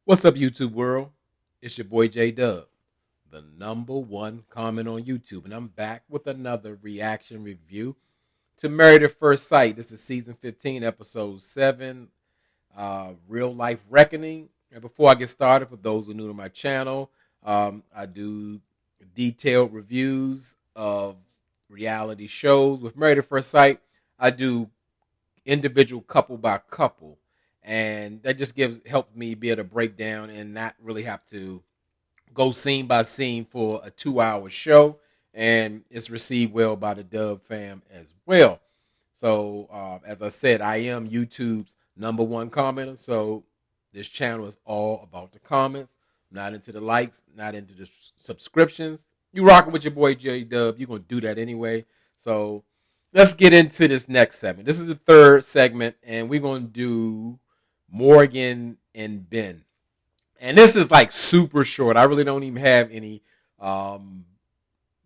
What's up, YouTube world? It's your boy J Dub, the number one comment on YouTube, and I'm back with another reaction review to Married at First Sight. This is season 15, episode 7, Real Life Reckoning. And before I get started, for those who are new to my channel, I do detailed reviews of reality shows. With Married at First Sight, I do individual couple by couple, and that just helped me be able to break down and not really have to go scene by scene for a 2 hour show. And it's received well by the Dub fam as well. So as I said, I am YouTube's number one commenter, so this channel is all about the comments. I'm not into the likes, not into the subscriptions. You rocking with your boy J Dub, you're gonna do that anyway. So let's get into this next segment. This is the third segment, and we're going to do Morgan and Bihn. And this is like super short. I really don't even have any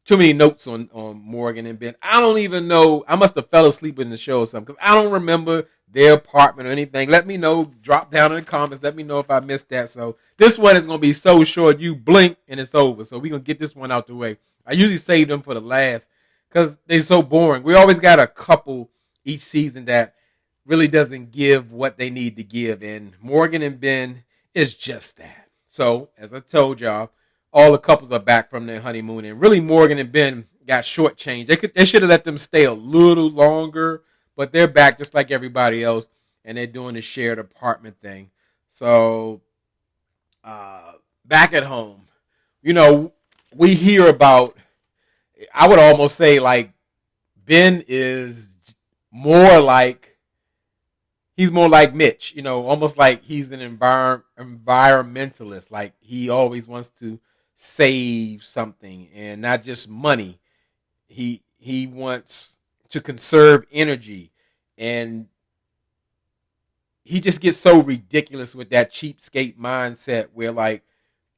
too many notes on Morgan and Bihn. I don't even know. I must have fell asleep in the show or something because I don't remember their apartment or anything. Let me know. Drop down in the comments. Let me know if I missed that. So this one is going to be so short. You blink and it's over. So we're going to get this one out the way. I usually save them for the last because they're so boring. We always got a couple each season that really doesn't give what they need to give. And Morgan and Bihn is just that. So, as I told y'all, all the couples are back from their honeymoon. And really, Morgan and Bihn got shortchanged. They should have let them stay a little longer. But they're back just like everybody else. And they're doing the shared apartment thing. So, back at home, we hear about, I would almost say like Bihn is more like, he's more like Mitch, almost like he's an environmentalist. Like he always wants to save something and not just money. He wants to conserve energy, and he just gets so ridiculous with that cheapskate mindset where like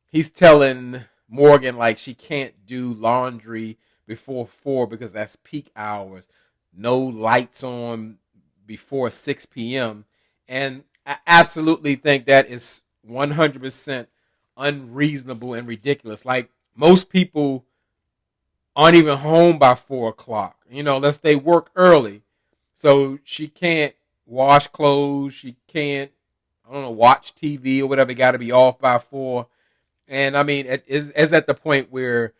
he's telling Morgan like she can't do laundry before 4 because that's peak hours. No lights on before 6 p.m. And I absolutely think that is 100% unreasonable and ridiculous. Like most people aren't even home by 4 o'clock, unless they work early. So she can't wash clothes. She can't, watch TV or whatever. Got to be off by 4. And I mean, it's at the point where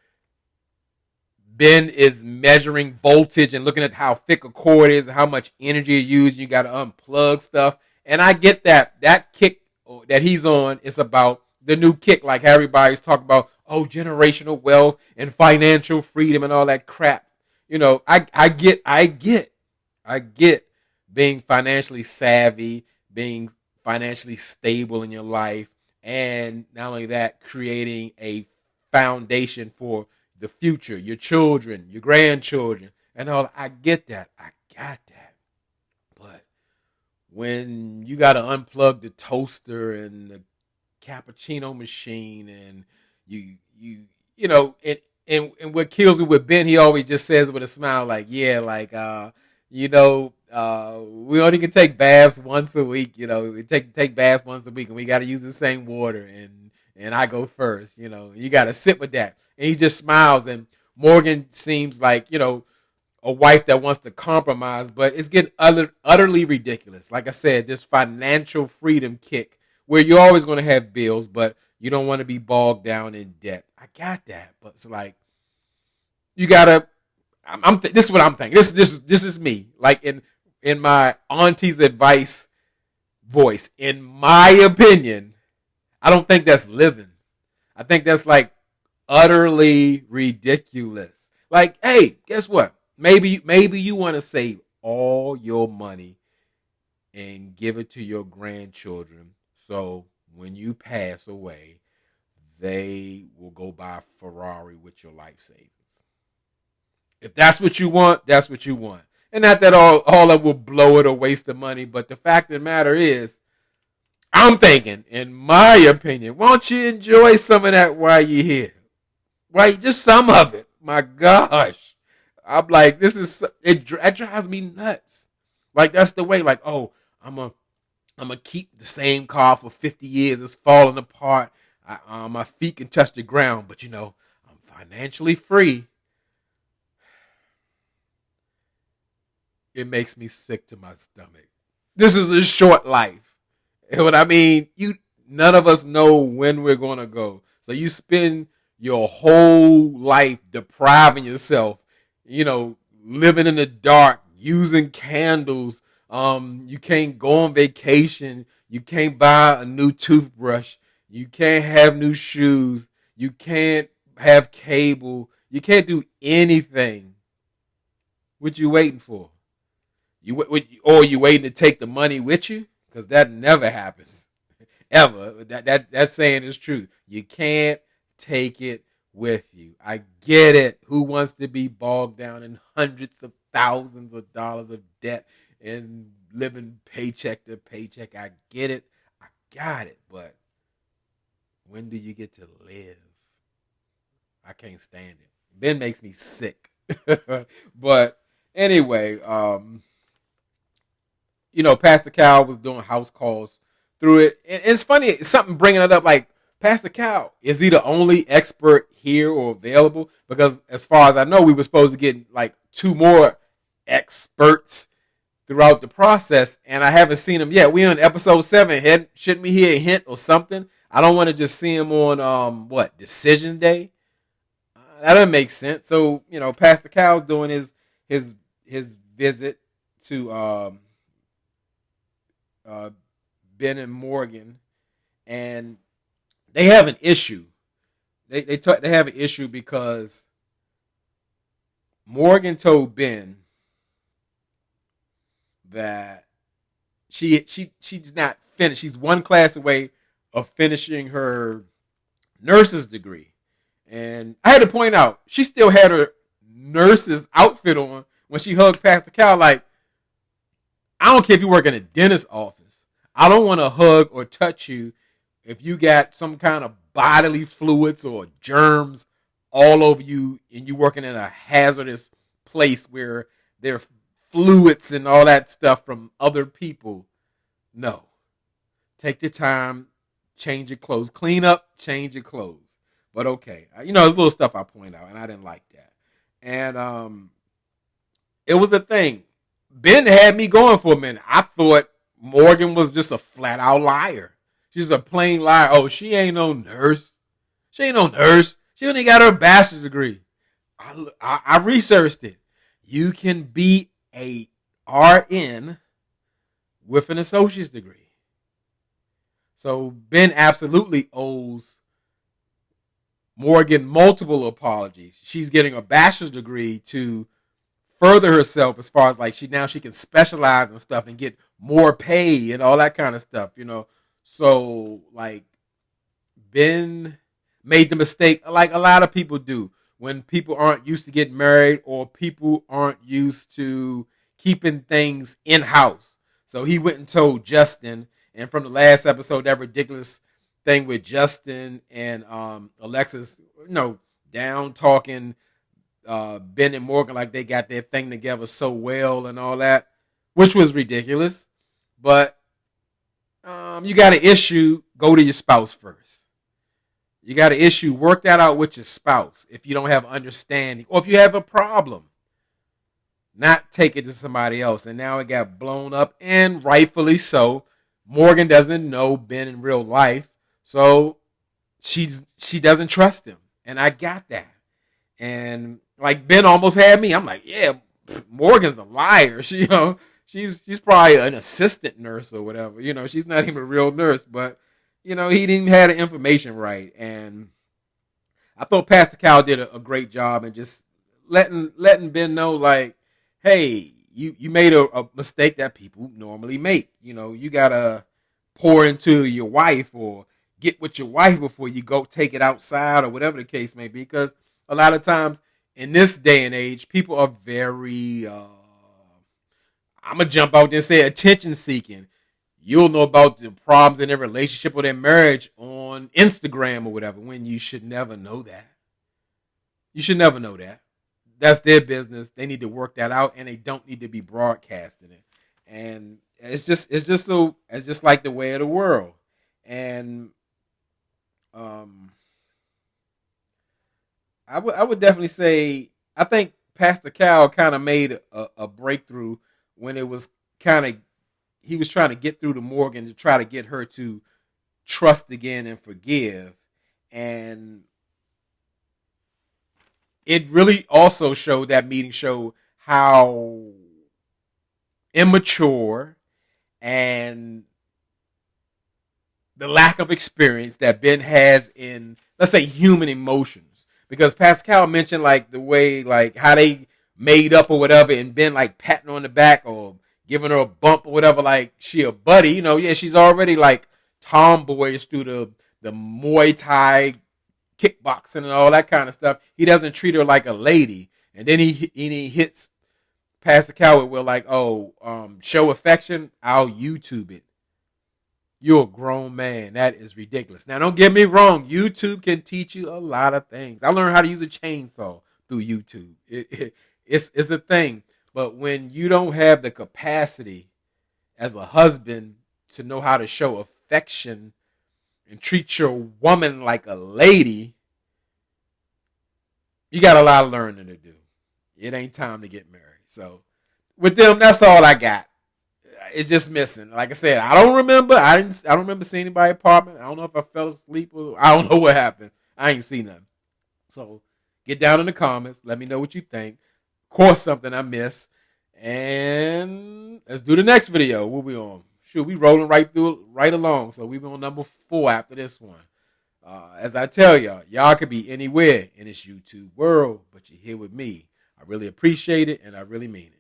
Bihn is measuring voltage and looking at how thick a cord is and how much energy you use. You got to unplug stuff. And I get that. That kick that he's on is about the new kick, like everybody's talking about, generational wealth and financial freedom and all that crap. I get being financially savvy, being financially stable in your life, and not only that, creating a foundation for the future, your children, your grandchildren, and all. I get that. I got that. But when you got to unplug the toaster and the cappuccino machine, and and what kills me with Bihn, he always just says with a smile, like, yeah, like, we only can take baths once a week. We take baths once a week, and we got to use the same water, and I go first. You got to sit with that. And he just smiles, and Morgan seems like, a wife that wants to compromise, but it's getting utterly ridiculous. Like I said, this financial freedom kick where you're always going to have bills, but you don't want to be bogged down in debt. I got that, but it's like you gotta. This is what I'm thinking. This is me. Like in my auntie's advice voice. In my opinion, I don't think that's living. I think that's like utterly ridiculous. Like, hey, guess what? Maybe you want to save all your money and give it to your grandchildren. So when you pass away, they will go buy a Ferrari with your life savings. If that's what you want, that's what you want. And not that all of will blow it or waste the money, but the fact of the matter is, I'm thinking, in my opinion, why don't you enjoy some of that while you're here? Right? Just some of it. My gosh. I'm like, it drives me nuts. Like, that's the way, like, I'm a I'm gonna keep the same car for 50 years. It's falling apart. My feet can touch the ground, but I'm financially free. It makes me sick to my stomach. This is a short life. And what I mean, none of us know when we're gonna go. So you spend your whole life depriving yourself, you know, living in the dark, using candles. You can't go on vacation. You can't buy a new toothbrush. You can't have new shoes. You can't have cable. You can't do anything. What you waiting for? Or you waiting to take the money with you? Because that never happens, ever. That saying is true. You can't take it with you. I get it. Who wants to be bogged down in hundreds of thousands of dollars of debt and living paycheck to paycheck? I get it. I got it. But when do you get to live? I can't stand it. Ben makes me sick. But anyway, Pastor Cal was doing house calls through it. And it's funny, it's something bringing it up like, Pastor Cal, is he the only expert here or available? Because as far as I know, we were supposed to get like 2 more experts throughout the process, and I haven't seen him yet. We on episode 7. Shouldn't we hear a hint or something? I don't want to just see him on Decision Day. That doesn't make sense. So Pastor Cal's doing his visit to Ben and Morgan, and they have an issue. They have an issue because Morgan told Ben that she's not finished. She's one class away of finishing her nurse's degree, and I had to point out she still had her nurse's outfit on when she hugged Pastor Cal. Like, I don't care if you work in a dentist's office. I don't want to hug or touch you if you got some kind of bodily fluids or germs all over you and you working in a hazardous place where there are fluids and all that stuff from other people. No. Take your time, change your clothes, clean up, change your clothes. But okay. There's little stuff I point out, and I didn't like that. And it was a thing. Ben had me going for a minute. I thought Morgan was just a flat out liar. She's a plain liar. Oh, she ain't no nurse. She ain't no nurse. She only got her bachelor's degree. I researched it. You can be a RN with an associate's degree. So Ben absolutely owes Morgan multiple apologies. She's getting a bachelor's degree to further herself as far as like she can specialize in stuff and get more pay and all that kind of stuff, So like Ben made the mistake like a lot of people do when people aren't used to getting married or people aren't used to keeping things in house. So he went and told Justin, and from the last episode, that ridiculous thing with Justin and Alexis, down talking Ben and Morgan like they got their thing together so well and all that, which was ridiculous. But you got an issue, go to your spouse first. You got an issue, work that out with your spouse if you don't have understanding or if you have a problem. Not take it to somebody else. And now it got blown up, and rightfully so. Morgan doesn't know Ben in real life, so she doesn't trust him. And I got that. And like Ben almost had me. I'm like, yeah, Morgan's a liar. She's probably an assistant nurse or whatever. She's not even a real nurse, but he didn't have the information right. And I thought Pastor Cal did a great job and just letting Ben know, like, hey, you made a mistake that people normally make. You gotta pour into your wife or get with your wife before you go take it outside or whatever the case may be. Because a lot of times in this day and age, people are very, I'm going to jump out there and say attention seeking. You'll know about the problems in their relationship or their marriage on Instagram or whatever, when you should never know that. You should never know that. That's their business. They need to work that out, and they don't need to be broadcasting it. and it's just like the way of the world. And um, I would definitely say I think Pastor Cal kind of made a breakthrough when it was kind of he was trying to get through to Morgan to try to get her to trust again and forgive. And it really also showed that meeting showed how immature and the lack of experience that Ben has in, let's say, human emotions. Because Pascal mentioned like the way, like how they made up or whatever, and Ben like patting her on the back or giving her a bump or whatever, like she a buddy. Yeah, she's already like tomboyish through the Muay Thai kickboxing and all that kind of stuff. He doesn't treat her like a lady, and then he hits Pascal with, well, like, oh, show affection, I'll YouTube it. You're a grown man. That is ridiculous. Now, don't get me wrong. YouTube can teach you a lot of things. I learned how to use a chainsaw through YouTube. It's a thing. But when you don't have the capacity as a husband to know how to show affection and treat your woman like a lady, you got a lot of learning to do. It ain't time to get married. So, with them, that's all I got. It's just missing. Like I said, I don't remember. I don't remember seeing anybody apartment. I don't know if I fell asleep or I don't know what happened. I ain't seen nothing. So get down in the comments. Let me know what you think. Of course, something I missed. And let's do the next video. What we on? Shoot, we rolling right along. So we on number 4 after this one. As I tell y'all could be anywhere in this YouTube world, but you're here with me. I really appreciate it, and I really mean it.